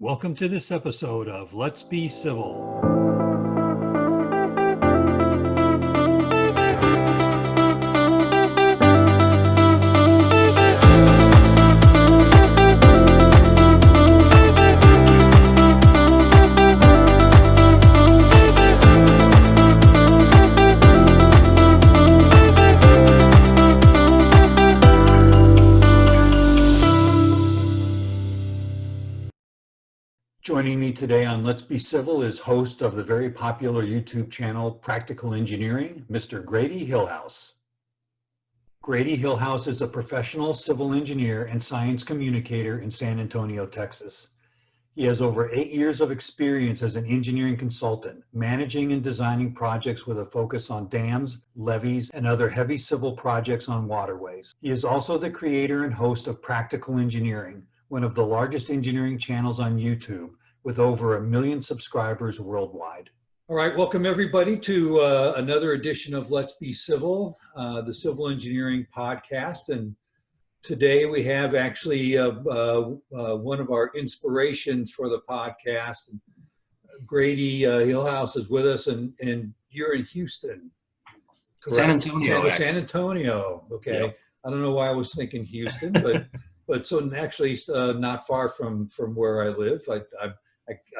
Welcome to this episode of Let's Be Civil. Joining me today on Let's Be Civil is host of the very popular YouTube channel Practical Engineering, Mr. Grady Hillhouse. Grady Hillhouse is a professional civil engineer and science communicator in San Antonio, Texas. He has over 8 years of experience as an engineering consultant, managing and designing projects with a focus on dams, levees, and other heavy civil projects on waterways. He is also the creator and host of Practical Engineering, one of the largest engineering channels on YouTube, with over 1 million subscribers worldwide. All right, welcome everybody to another edition of Let's Be Civil, the Civil Engineering Podcast. And today we have actually one of our inspirations for the podcast. Grady Hillhouse is with us, and you're in Houston, correct? San Antonio. San Antonio, okay. Yep. I don't know why I was thinking Houston, but so actually not far from where I live.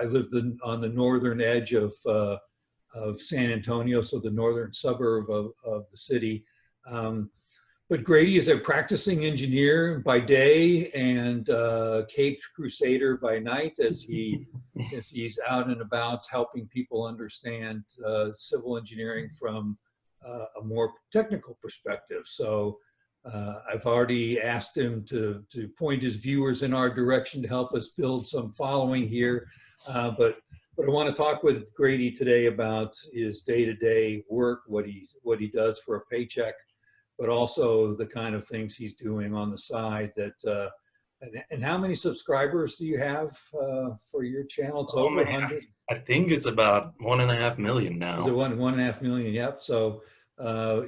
I lived on the northern edge of San Antonio, so the northern suburb of the city. But Grady is a practicing engineer by day and Capes Crusader by night, as he's out and about helping people understand civil engineering from a more technical perspective. So I've already asked him to point his viewers in our direction to help us build some following here. But I want to talk with Grady today about his day-to-day work, what he does for a paycheck, but also the kind of things he's doing on the side. And how many subscribers do you have for your channel? It's over 100. I think it's about 1.5 million now. Is it 1.5 million? Yep. So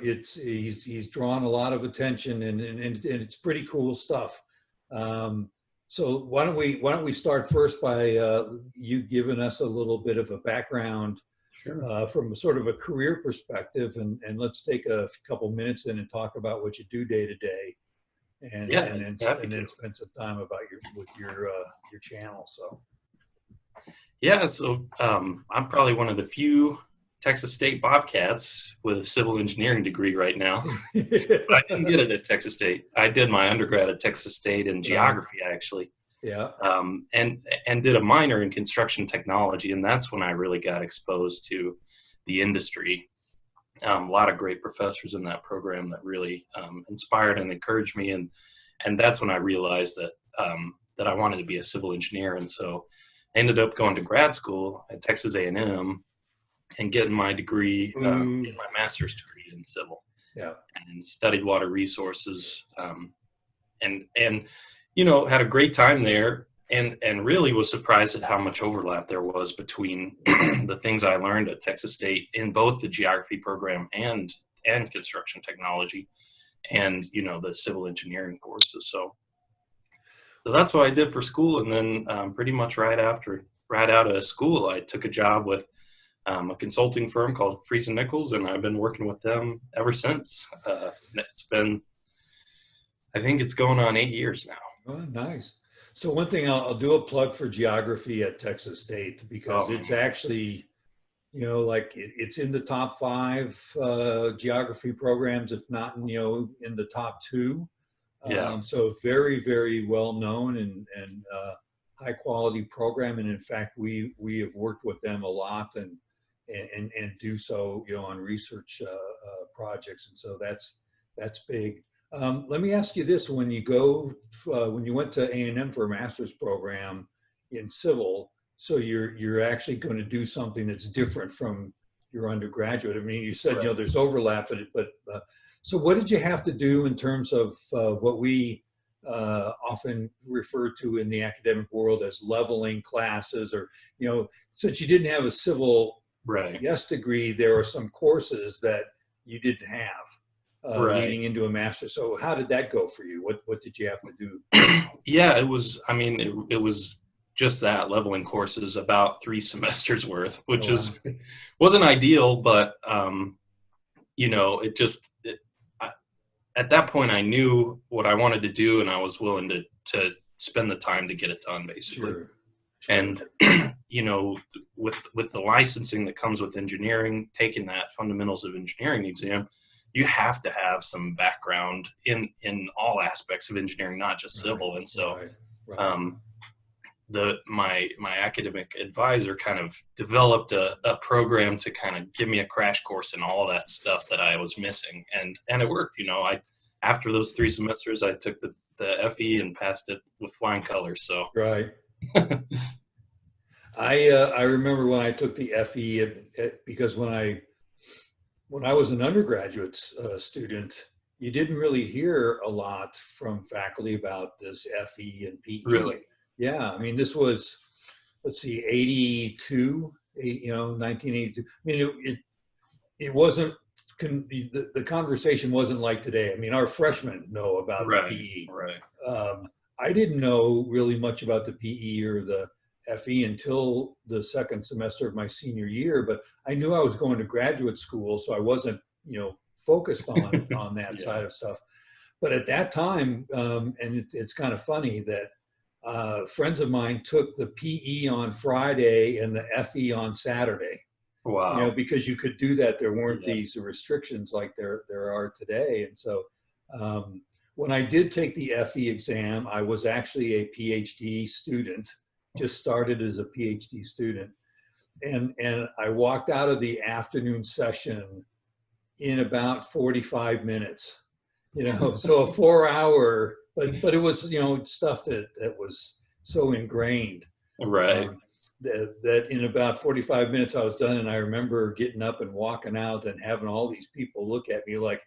he's drawn a lot of attention, and it's pretty cool stuff. So why don't we start first by you giving us a little bit of a background. Sure. From sort of a career perspective, and let's take a couple minutes in and talk about what you do day to day, and then spend some time about your channel. So I'm probably one of the few Texas State Bobcats with a civil engineering degree right now. But I didn't get it at Texas State. I did my undergrad at Texas State in geography, actually. Yeah. And did a minor in construction technology, and that's when I really got exposed to the industry. A lot of great professors in that program that really inspired and encouraged me, and that's when I realized that I wanted to be a civil engineer. And so I ended up going to grad school at Texas A&M and getting my degree, getting my master's degree in civil. Yeah. And studied water resources, and had a great time there, and really was surprised at how much overlap there was between the things I learned at Texas State in both the geography program and construction technology, and the civil engineering courses. So that's what I did for school, and then pretty much right out of school, I took a job with a consulting firm called Freese & Nichols, and I've been working with them ever since. It's been, I think it's going on 8 years now. Oh, nice. So one thing, I'll do a plug for geography at Texas State, because it's actually, it's in the top 5 geography programs, if not, in the top 2. Yeah. So very, very well known and high quality program. And in fact, we have worked with them a lot and do so, on research projects. And so that's big. Let me ask you this: when you went to A&M for a master's program in civil, so you're actually going to do something that's different from your undergraduate. I mean, you said Right. There's overlap, but so what did you have to do in terms of what we often refer to in the academic world as leveling classes, or since you didn't have a civil degree, there are some courses that you didn't have. Leading into a master. So how did that go for you? What did you have to do? Yeah, it was just that leveling courses about 3 semesters worth, which Oh, wow. is wasn't ideal, but at that point I knew what I wanted to do, and I was willing to spend the time to get it done, basically. Sure. And with the licensing that comes with engineering, taking that fundamentals of engineering exam, you have to have some background in all aspects of engineering, not just civil. And so Right. My academic advisor kind of developed a program to kind of give me a crash course in all of that stuff that I was missing, and it worked. After those 3 semesters, I took the FE and passed it with flying colors. So Right. I remember when I took the FE because when I was an undergraduate student, you didn't really hear a lot from faculty about this FE and PE. really, Yeah, I mean, this was, let's see, 82, 1982. I mean, it wasn't, the conversation wasn't like today. I mean, our freshmen know about the PE. right. I didn't know really much about the PE or the FE until the second semester of my senior year, but I knew I was going to graduate school, so I wasn't, focused on that Yeah. side of stuff. But at that time, and it's kind of funny that friends of mine took the PE on Friday and the FE on Saturday. Wow. Because you could do that. There weren't Yeah. these restrictions like there are today. And so when I did take the FE exam, I was actually a PhD student, just started as a PhD student. And I walked out of the afternoon session in about 45 minutes, so a 4-hour, but it was, stuff that was so ingrained. Right. That in about 45 minutes I was done, and I remember getting up and walking out and having all these people look at me like,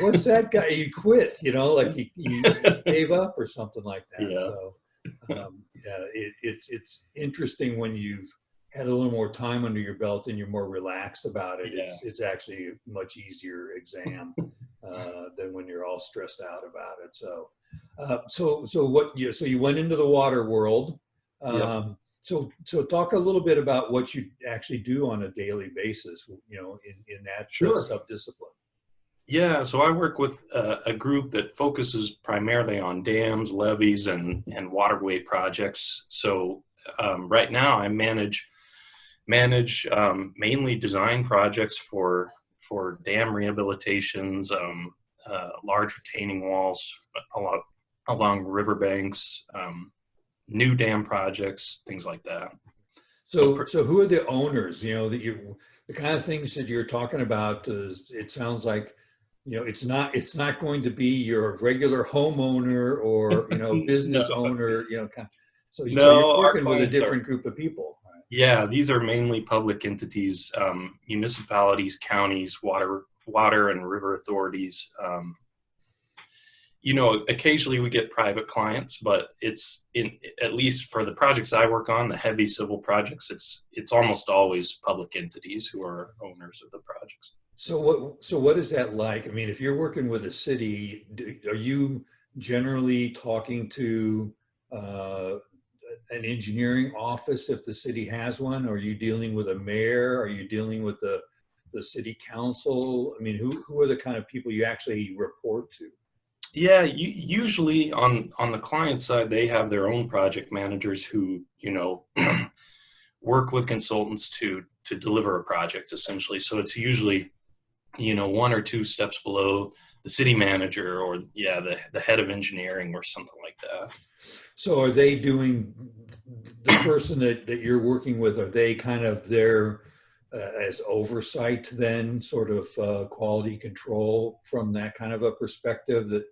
what's that guy? You quit, like he gave up or something like that. Yeah. So it's interesting when you've had a little more time under your belt and you're more relaxed about it. Yeah. It's actually a much easier exam than when you're all stressed out about it. So so you went into the water world. Yep. So talk a little bit about what you actually do on a daily basis, in that Sure. subdiscipline. Yeah, so I work with a group that focuses primarily on dams, levees, and waterway projects. So right now I manage mainly design projects for dam rehabilitations, large retaining walls along riverbanks, new dam projects, things like that. So who are the owners? The kind of things that you're talking about. It sounds like, it's not going to be your regular homeowner or business No. owner. So No, you're our working with a clients are, different group of people. Right? yeah, these are mainly public entities, municipalities, counties, water and river authorities. Occasionally we get private clients, but at least for the projects I work on, the heavy civil projects, it's almost always public entities who are owners of the projects. So what is that like? I mean, if you're working with a city, are you generally talking to an engineering office if the city has one? Or are you dealing with a mayor? Are you dealing with the city council? I mean, who are the kind of people you actually report to? Yeah, usually on the client side, they have their own project managers who, work with consultants to deliver a project essentially. So it's usually, 1 or 2 steps below the city manager or the head of engineering or something like that. So are they doing, the person that you're working with, are they kind of there as oversight then, sort of quality control from that kind of a perspective? That,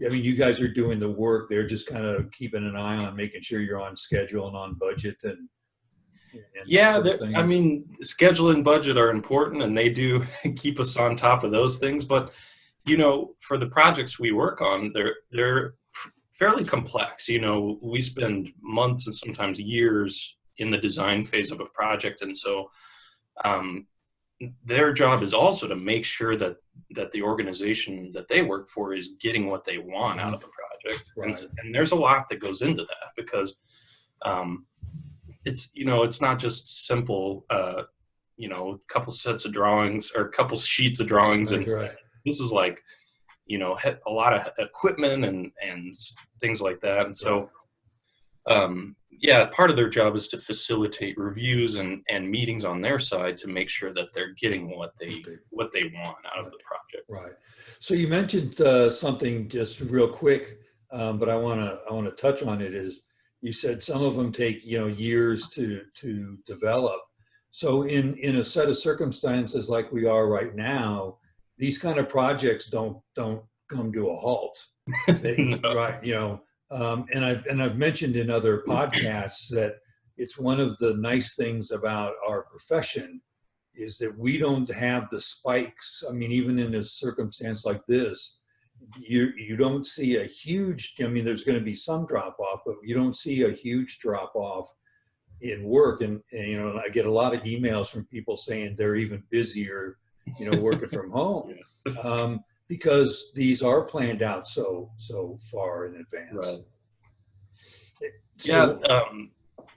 I mean, you guys are doing the work, they're just kind of keeping an eye on making sure you're on schedule and on budget and Yeah, sort of thing? I mean, schedule and budget are important, and they do keep us on top of those things. But for the projects we work on, they're fairly complex. We spend months and sometimes years in the design phase of a project, and so their job is also to make sure that the organization that they work for is getting what they want out of the project. Right. And there's a lot that goes into that because It's, it's not just simple, a couple sets of drawings or a couple sheets of drawings. Right, And right. this is like, a lot of equipment and things like that. And so, yeah, part of their job is to facilitate reviews and meetings on their side to make sure that they're getting what they want out of the project. Right. So you mentioned something just real quick, but I want to touch on it. Is you said some of them take years to develop. So in a set of circumstances like we are right now, these kind of projects don't come to a halt. No. Right. And I've mentioned in other podcasts that it's one of the nice things about our profession is that we don't have the spikes. I mean, even in a circumstance like this, you don't see a huge, I mean, there's going to be some drop off, but you don't see a huge drop off in work. And I get a lot of emails from people saying they're even busier, working from home. Because these are planned out so far in advance. Right. So,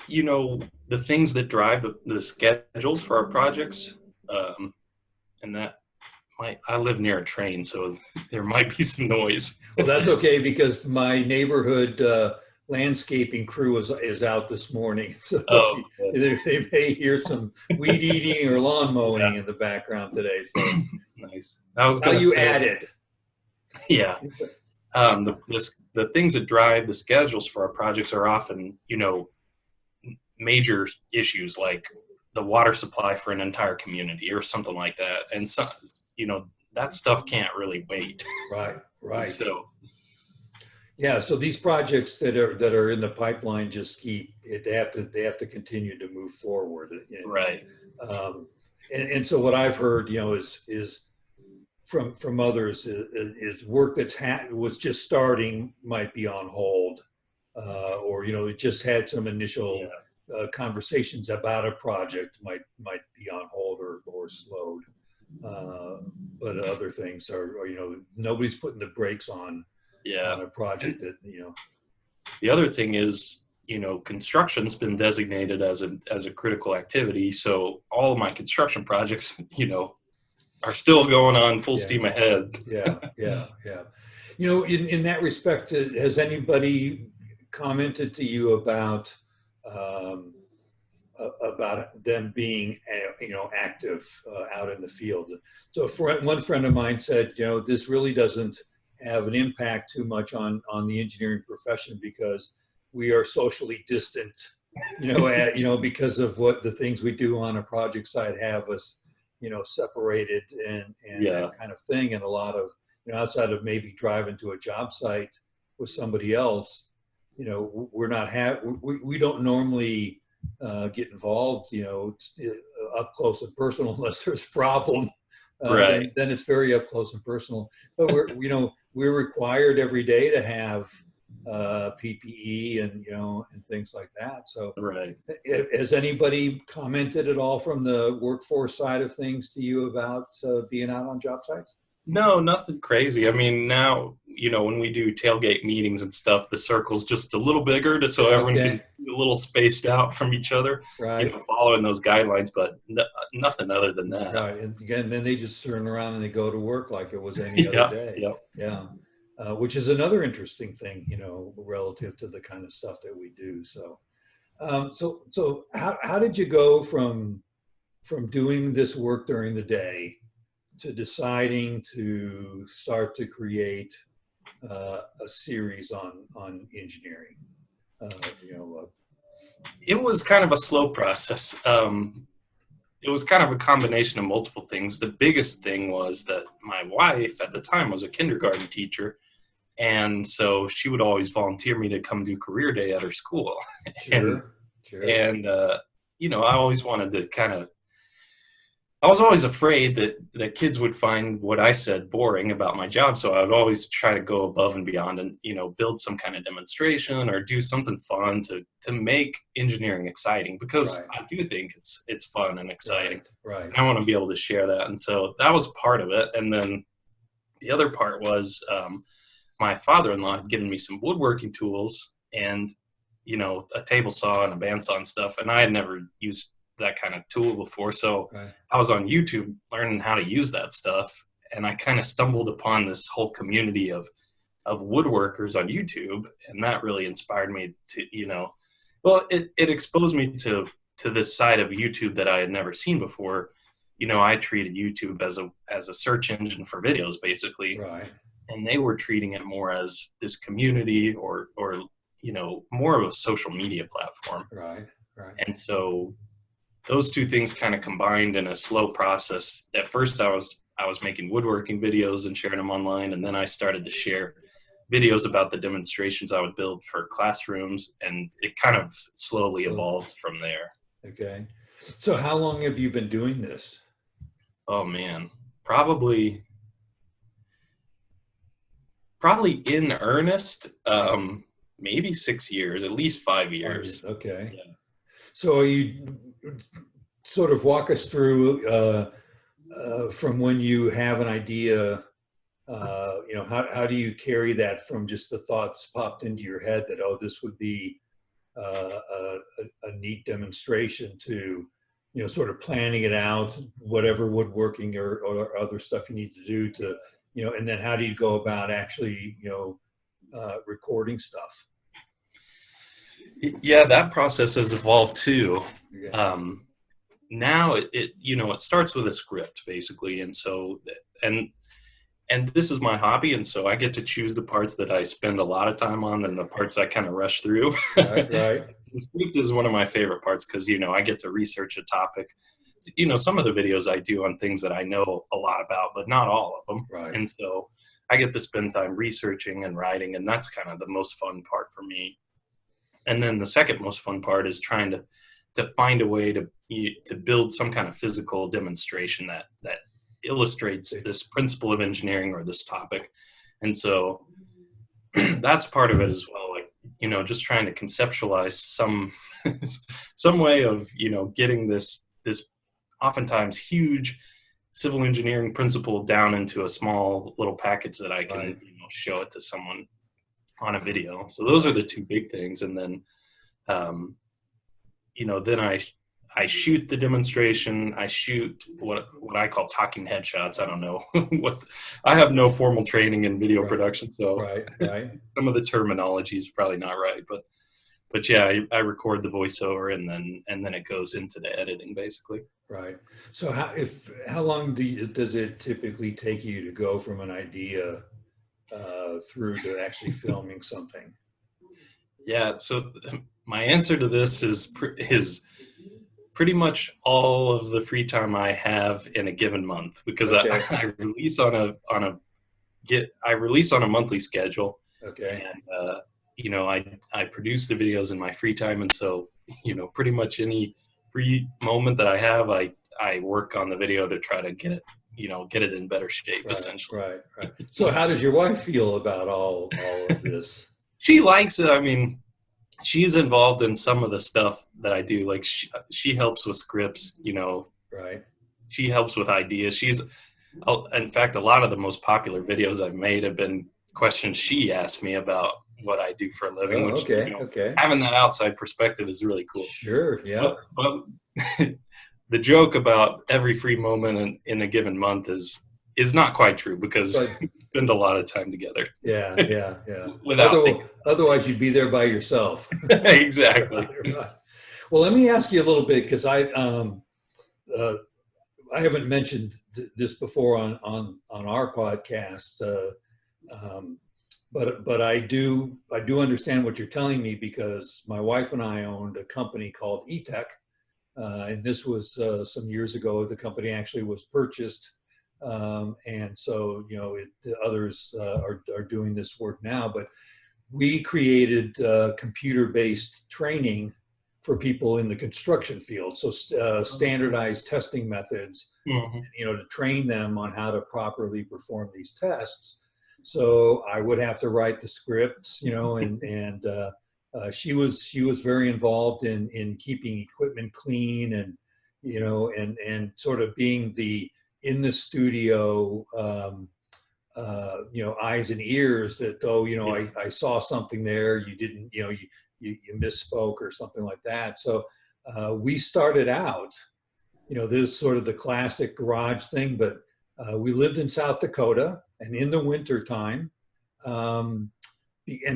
yeah, the things that drive the schedules for our projects, and that I live near a train, so there might be some noise. Well, that's okay because my neighborhood landscaping crew is out this morning, so they may hear some weed eating or lawn mowing in the background today. So nice. I was going to say, added. Yeah. The things that drive the schedules for our projects are often, major issues like the water supply for an entire community or something like that. And so, that stuff can't really wait. Right. So, yeah. So these projects that are in the pipeline just they have to continue to move forward. Right. And so what I've heard, is from others is work was just starting might be on hold, or it just had some initial conversations about a project might be on hold or slowed, but other things are nobody's putting the brakes on a project that The other thing is construction's been designated as a critical activity, so all of my construction projects are still going on full steam ahead. Yeah. In that respect, has anybody commented to you about them being active out in the field? So one friend of mine said, this really doesn't have an impact too much on the engineering profession because we are socially distant, because of what the things we do on a project site have us separated and that kind of thing. And a lot of, outside of maybe driving to a job site with somebody else, we're not we don't normally get involved, up close and personal unless there's a problem. Right. Then it's very up close and personal. But we're required every day to have PPE and things like that. So right. Has anybody commented at all from the workforce side of things to you about being out on job sites? No, nothing crazy. I mean, now, when we do tailgate meetings and stuff, the circle's just a little bigger so everyone can be a little spaced out from each other, right? Following those guidelines, but nothing other than that. Right. And again, then they just turn around and they go to work like it was any other day. Yeah. Which is another interesting thing, relative to the kind of stuff that we do. So, so how did you go from doing this work during the day to deciding to start to create a series on engineering? It was kind of a slow process. It was kind of a combination of multiple things. The biggest thing was that my wife at the time was a kindergarten teacher. And so she would always volunteer me to come do career day at her school. Sure. And I always wanted to I was always afraid that kids would find what I said boring about my job. So I would always try to go above and beyond and, build some kind of demonstration or do something fun to make engineering exciting, because I do think it's fun and exciting. Right. And I want to be able to share that. And so that was part of it. And then the other part was, my father-in-law had given me some woodworking tools, and you know, a table saw and a bandsaw and stuff, and I had never used that kind of tool before. So Right. I was on YouTube learning how to use that stuff, and I kind of stumbled upon this whole community of woodworkers on YouTube, and that really inspired me to, you know, well, it exposed me to this side of YouTube that I had never seen before. You know, I treated YouTube as a search engine for videos, basically, Right. and they were treating it more as this community or you know, more of a social media platform. Right. Right. And so those two things kind of combined in a slow process. At first, I was making woodworking videos and sharing them online, and then I started to share videos about the demonstrations I would build for classrooms, and it kind of slowly So, evolved from there. okay. So how long have you been doing this? Oh man, probably in earnest, maybe 6 years, at least 5 years. Okay. Yeah. So you sort of walk us through from when you have an idea, you know, how do you carry that from just the thoughts popped into your head that, oh, this would be a neat demonstration, to, you know, sort of planning it out, whatever woodworking or other stuff you need to do to, you know, and then how do you go about actually, you know, recording stuff? Yeah, that process has evolved too. Yeah. Now it you know, it starts with a script basically, and so and this is my hobby, and so I get to choose the parts that I spend a lot of time on and the parts I kind of rush through. Right. Right. The script is one of my favorite parts because, you know, I get to research a topic. You know, some of the videos I do on things that I know a lot about, but not all of them. Right. And so I get to spend time researching and writing, and that's kind of the most fun part for me. And then the second most fun part is trying to find a way to build some kind of physical demonstration that illustrates this principle of engineering or this topic. And so that's part of it as well. Like, you know, just trying to conceptualize some way of, you know, getting this oftentimes huge civil engineering principle down into a small little package that I can, Right. you know, show it to someone on a video. So those are the two big things. And then, you know, then I shoot the demonstration. I shoot what I call talking headshots. I don't know what, I have no formal training in video Right. production, so Right. Right. some of the terminology is probably not right, but yeah, I record the voiceover and then it goes into the editing basically. Right. So how long does it typically take you to go from an idea through to actually filming something? Yeah. So my answer to this is pretty much all of the free time I have in a given month, because Okay. I release on a monthly schedule. Okay. And you know, I produce the videos in my free time, and so, you know, pretty much any free moment that I have, I work on the video to try to get it in better shape. Right. essentially. Right. Right. So how does your wife feel about all of this? She likes it. I mean, she's involved in some of the stuff that I do. Like she helps with scripts, you know, Right. she helps with ideas. In fact, a lot of the most popular videos I've made have been questions she asked me about what I do for a living, Oh, which, okay. you know, Okay. having that outside perspective is really cool. Sure. Yeah. But the joke about every free moment in a given month is not quite true, because But we spend a lot of time together. yeah. Yeah. Yeah. Without thinking. Otherwise, you'd be there by yourself. Exactly. Right. Well, let me ask you a little bit, because I haven't mentioned this before on our podcast, but I do understand what you're telling me, because my wife and I owned a company called E-Tech, and this was some years ago. The company actually was purchased, and so, you know, others are doing this work now. But we created computer-based training for people in the construction field. So standardized testing methods, Mm-hmm. you know, to train them on how to properly perform these tests. So I would have to write the scripts, you know, and she was very involved in keeping equipment clean, and, you know, and sort of being in the studio, you know, eyes and ears that, oh, you know, I saw something there. You didn't, you know, you misspoke or something like that. So we started out, this is sort of the classic garage thing, but we lived in South Dakota, and in the winter time, and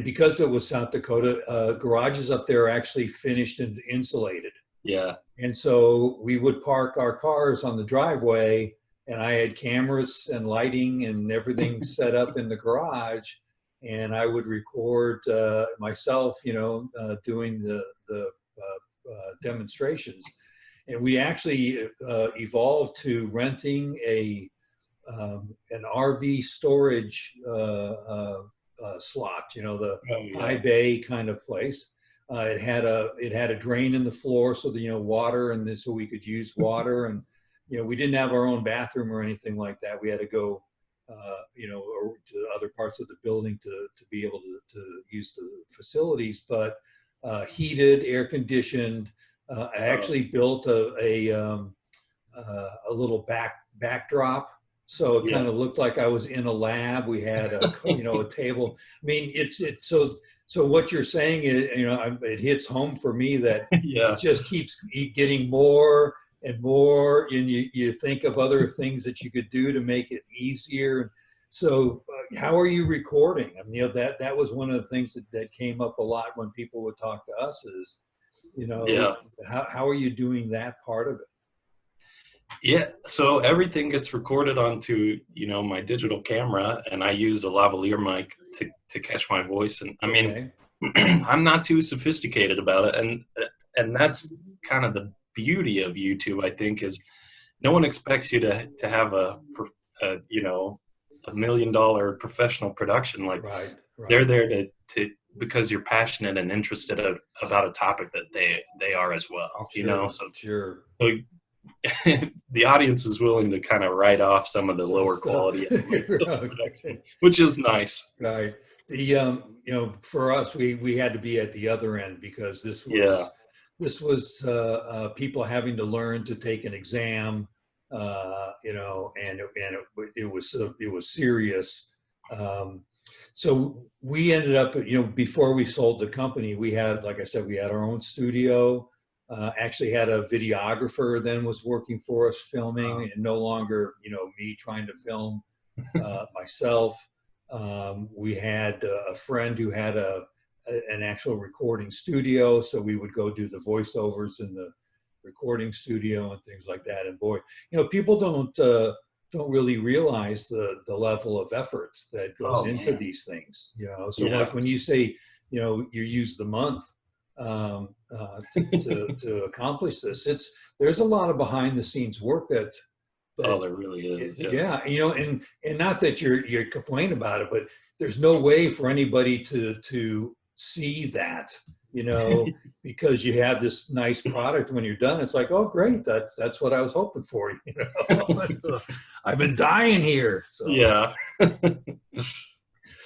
because it was South Dakota, garages up there are actually finished and insulated. Yeah. And so we would park our cars on the driveway, and I had cameras and lighting and everything set up in the garage, and I would record myself, doing the demonstrations. And we actually evolved to renting an RV storage slot, the high bay kind of place. It had a drain in the floor, so that water, and so we could use water. And we didn't have our own bathroom or anything like that. We had to go to other parts of the building to be able to use the facilities, but heated, air conditioned. I actually built a little backdrop, so it kind of looked like I was in a lab. We had a table. I mean, so what you're saying is, it hits home for me that it just keeps getting more and more, and you think of other things that you could do to make it easier. So how are you recording? I mean, that was one of the things that came up a lot when people would talk to us is, how are you doing that part of it? Yeah, so everything gets recorded onto, my digital camera, and I use a lavalier mic to catch my voice. And I mean, I'm not too sophisticated about it, and that's kind of the beauty of YouTube, I think, is no one expects you to have a $1 million professional production. Like, right. They're there to because you're passionate and interested about a topic that they are as well. Sure. So the audience is willing to kind of write off some of the lower quality production, which is nice. Right. For us, we had to be at the other end, because this was people having to learn to take an exam, and it was serious. So we ended up, before we sold the company, we had, like I said, we had our own studio. Actually had a videographer then was working for us filming, and no longer, me trying to film myself. We had a friend who had an actual recording studio, so we would go do the voiceovers in the recording studio and things like that. And boy, people don't really realize the level of effort that goes into these things. So like when you say, you use the month to accomplish this, there's a lot of behind the scenes work that there really is. And not that you're complaining about it, but there's no way for anybody to see that, because you have this nice product. When you're done, it's like, oh great, that's what I was hoping for. I've been dying here. So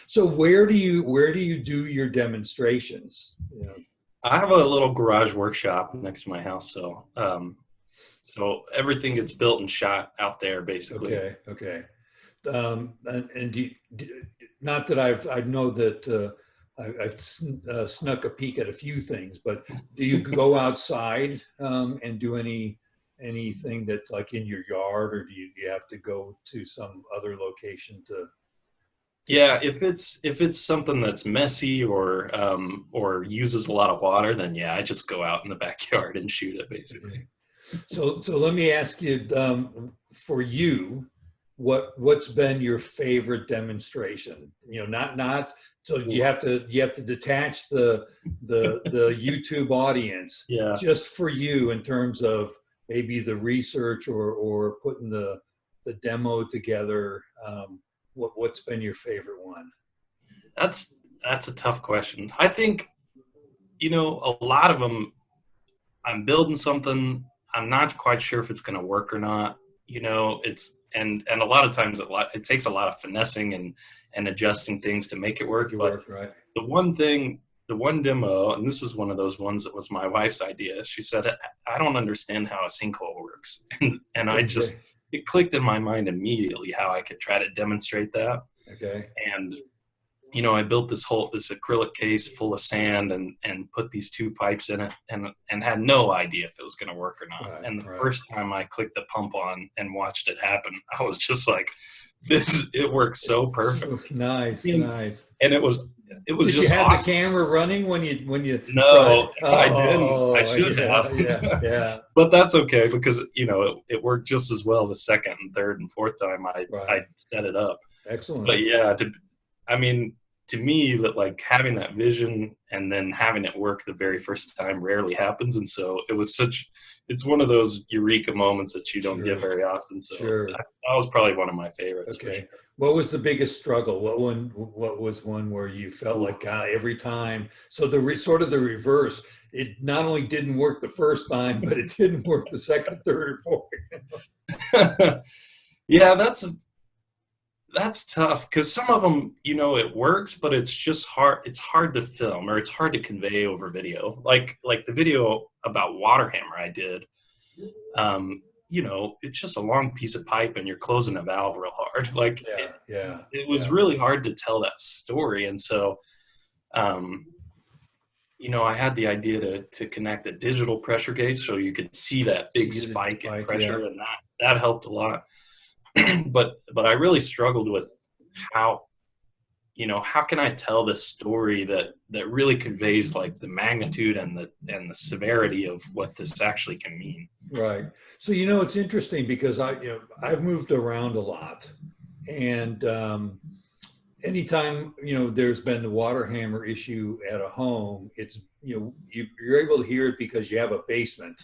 So where do you do your demonstrations? I have a little garage workshop next to my house, so everything gets built and shot out there, basically. Okay. And not that I know that I've snuck a peek at a few things, but do you go outside and do anything that, like, in your yard, or do you have to go to some other location to? Yeah, if it's something that's messy or uses a lot of water, then I just go out in the backyard and shoot it, basically. So let me ask you, for you, what's been your favorite demonstration? Not so you have to detach the YouTube audience. Just for you, in terms of maybe the research or putting the demo together. What's been your favorite one? That's a tough question. I think, a lot of them, I'm building something, I'm not quite sure if it's going to work or not. And a lot of times it takes a lot of finessing and adjusting things to make it work. Right. The one demo, and this is one of those ones that was my wife's idea. She said, I don't understand how a sinkhole works. And it clicked in my mind immediately how I could try to demonstrate that. Okay. And I built this acrylic case full of sand and put these two pipes in it and had no idea if it was going to work or not. Right, And the right. first time I clicked the pump on and watched it happen, I was just like, it works so perfect. So nice, And, nice. and it was Did you just have the awesome. camera running when you tried? No, I didn't. I Oh, should yeah, have. yeah, yeah. But that's okay because, it worked just as well the second and third and fourth time I Right. set it up. Excellent. But yeah, I mean, to me, that like having that vision and then having it work the very first time rarely happens. And so it's one of those eureka moments that you don't get Sure, very often. So sure. that was probably one of my favorites for Okay. sure. What was the biggest struggle? What was one where you felt Ooh. like, God, every time? So sort of the reverse. It not only didn't work the first time, but it didn't work the second, third, or fourth. Yeah, that's tough because some of them, it works, but it's just hard. It's hard to film or it's hard to convey over video. Like the video about Waterhammer I did. It's just a long piece of pipe and you're closing a valve real hard. Like Yeah, yeah, it was yeah. really hard to tell that story. And so, I had the idea to connect a digital pressure gauge so you could see that big See the spike in spike, yeah. pressure, and that helped a lot. but I really struggled with how how can I tell this story that really conveys like the magnitude and the severity of what this actually can mean. Right. So it's interesting because I've moved around a lot, and anytime there's been the water hammer issue at a home, it's you're able to hear it because you have a basement,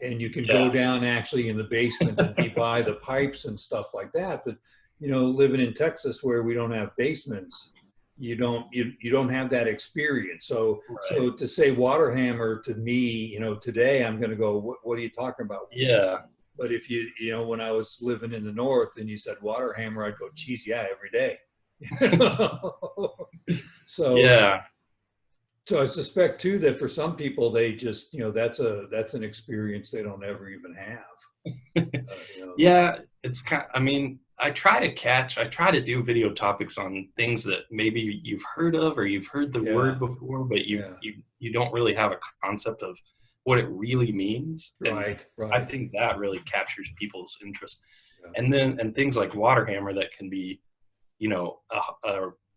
and you can go Yeah. down actually in the basement and be by the pipes and stuff like that. But living in Texas where we don't have basements, you don't have that experience. So Right. so to say water hammer to me, today I'm going to go, what are you talking about? Yeah. But if when I was living in the north and you said water hammer, I'd go, geez, yeah, every day. so Yeah. so I suspect too that for some people they just that's an experience they don't ever even have. Yeah, it's I mean, I try to do video topics on things that maybe you've heard of or you've heard the Yeah, word before, but yeah, you don't really have a concept of what it really means. And right, I right. think that really captures people's interest. Yeah. And things like Waterhammer that can be,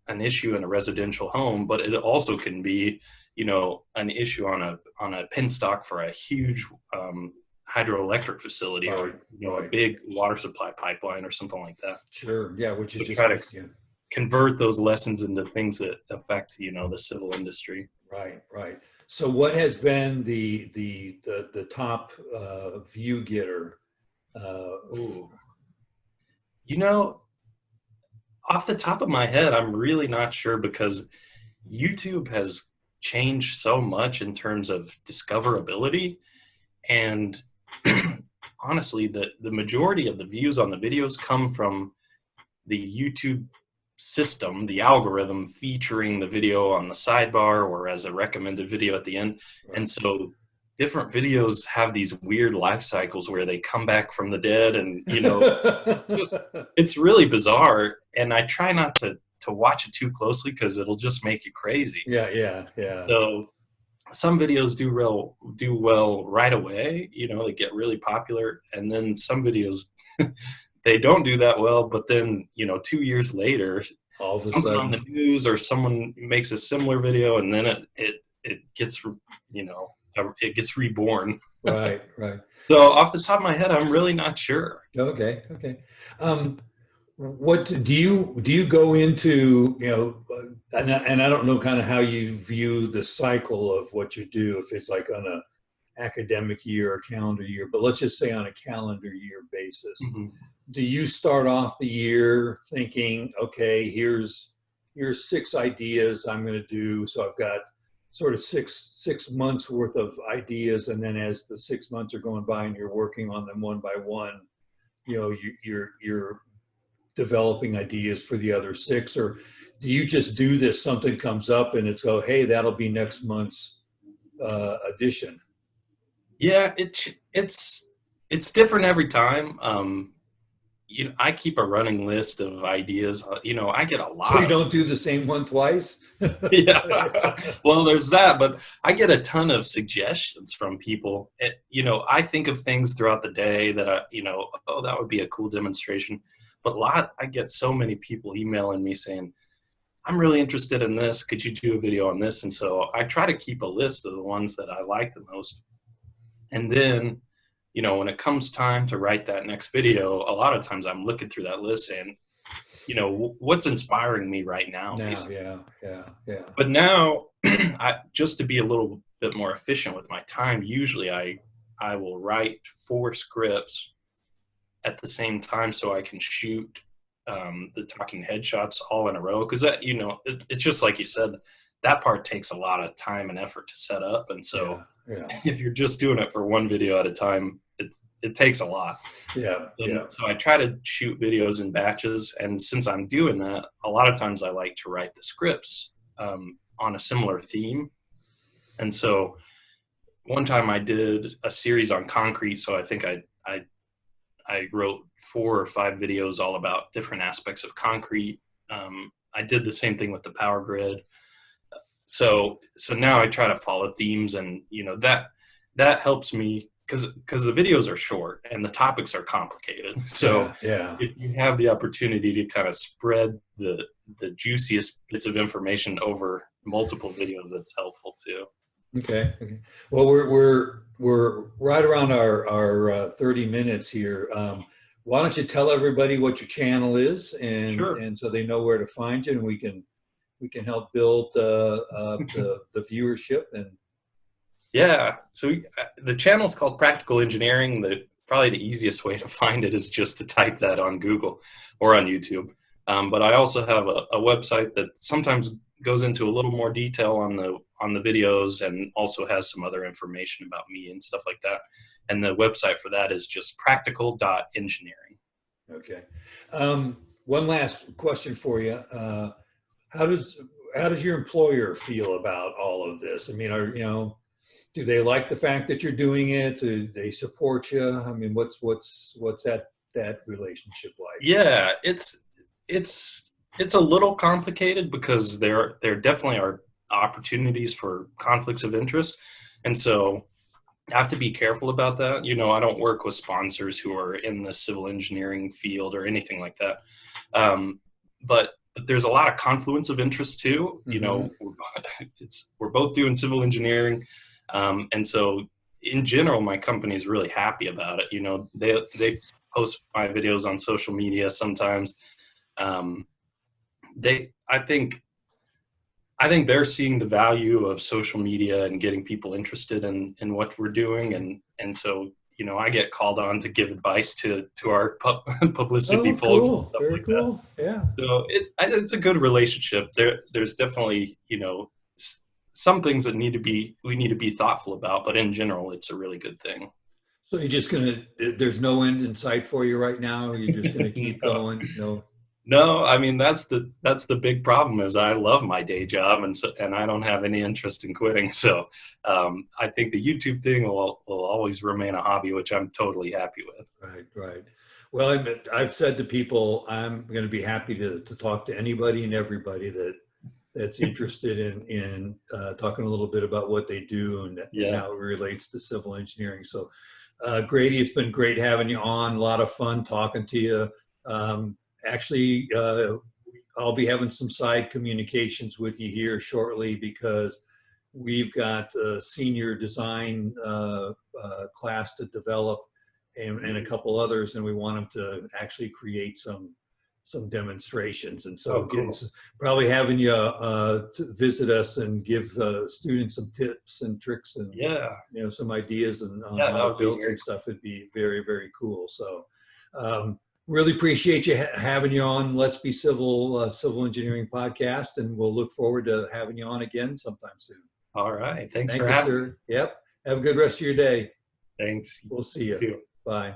an issue in a residential home, but it also can be, an issue on a penstock for a huge hydroelectric facility, Right, or a right. big water supply pipeline or something like that. Sure, yeah, which is So just try to makes you convert those lessons into things that affect the civil industry. right, right. So what has been the top view getter? Ooh. Off the top of my head, I'm really not sure because YouTube has changed so much in terms of discoverability. And honestly, the majority of the views on the videos come from the YouTube system, the algorithm featuring the video on the sidebar or as a recommended video at the end. Right. And so different videos have these weird life cycles where they come back from the dead, and it's really bizarre. And I try not to watch it too closely because it'll just make you crazy. Yeah, yeah, yeah. So some videos do well right away, they get really popular, and then some videos they don't do that well, but then 2 years later All of a something on sudden, the news or someone makes a similar video, and then it gets it gets reborn. right, right. So off the top of my head, I'm really not sure. Okay, okay. What do you go into, and I don't know kind of how you view the cycle of what you do, if it's like on a academic year or calendar year, but let's just say on a calendar year basis. Mm-hmm. Do you start off the year thinking, okay, here's 6 ideas I'm going to do. So I've got sort of six months worth of ideas. And then as the 6 months are going by and you're working on them one by one, you're developing ideas for the other 6, or do you just do this, something comes up and it's, oh, hey, that'll be next month's edition? Yeah, it's different every time. I keep a running list of ideas. I get a So lot you of. don't do the same one twice? Yeah. Well, there's that, but I get a ton of suggestions from people. I think of things throughout the day that oh, that would be a cool demonstration. But I get so many people emailing me saying, I'm really interested in this. Could you do a video on this? And so I try to keep a list of the ones that I like the most. And then, when it comes time to write that next video, a lot of times I'm looking through that list saying, what's inspiring me right now, Now, basically. yeah. But now, just to be a little bit more efficient with my time, usually I will write 4 scripts at the same time so I can shoot the talking headshots all in a row. Because it's just like you said, that part takes a lot of time and effort to set up. And so Yeah. if you're just doing it for one video at a time, it takes a lot. Yeah. So I try to shoot videos in batches. And since I'm doing that, a lot of times I like to write the scripts on a similar theme. And so one time I did a series on concrete. So I think I wrote 4 or 5 videos all about different aspects of concrete. I did the same thing with the power grid. So now I try to follow themes, and that helps me because the videos are short and the topics are complicated. So if you have the opportunity to kind of spread the juiciest bits of information over multiple videos, that's helpful too. Okay. Well, we're right around our 30 minutes here. Why don't you tell everybody what your channel is, Sure. and so they know where to find you, and we can help build the viewership. And yeah, so the channel is called Practical Engineering. Probably the easiest way to find it is just to type that on Google or on YouTube. But I also have a website that sometimes goes into a little more detail on the videos, and also has some other information about me and stuff like that. And the website for that is just practical.engineering. Okay. One last question for you. How does your employer feel about all of this? I mean, do they like the fact that you're doing it? Do they support you? I mean, what's that relationship like? Yeah, it's a little complicated because there definitely are opportunities for conflicts of interest, and so I have to be careful about that. I don't work with sponsors who are in the civil engineering field or anything like that. But there's a lot of confluence of interest too. We're both doing civil engineering. And so in general, my company is really happy about it. They post my videos on social media sometimes. I think they're seeing the value of social media and getting people interested in what we're doing. And so, I get called on to give advice to our publicity folks. Cool. And stuff Very like cool. that. Yeah. So it's a good relationship. There's definitely, some things that we need to be thoughtful about, but in general, it's a really good thing. So there's no end in sight for you right now? You're just gonna keep going? No, I mean, that's the big problem is I love my day job, and I don't have any interest in quitting. So I think the YouTube thing will always remain a hobby, which I'm totally happy with. Right. Well, I've said to people, I'm going to be happy to talk to anybody and everybody that's interested in talking a little bit about what they do and how it relates to civil engineering. So Grady, it's been great having you on. A lot of fun talking to you. Actually, I'll be having some side communications with you here shortly because we've got a senior design class to develop and a couple others, and we want them to actually create some demonstrations. And so cool. Probably having you to visit us and give students some tips and tricks and some ideas on how to build some stuff would be very, very cool. So really appreciate you having you on Let's Be Civil Engineering podcast, and we'll look forward to having you on again sometime soon. All right. Thank you, sir. Yep. Have a good rest of your day. Thanks. We'll see you. Bye.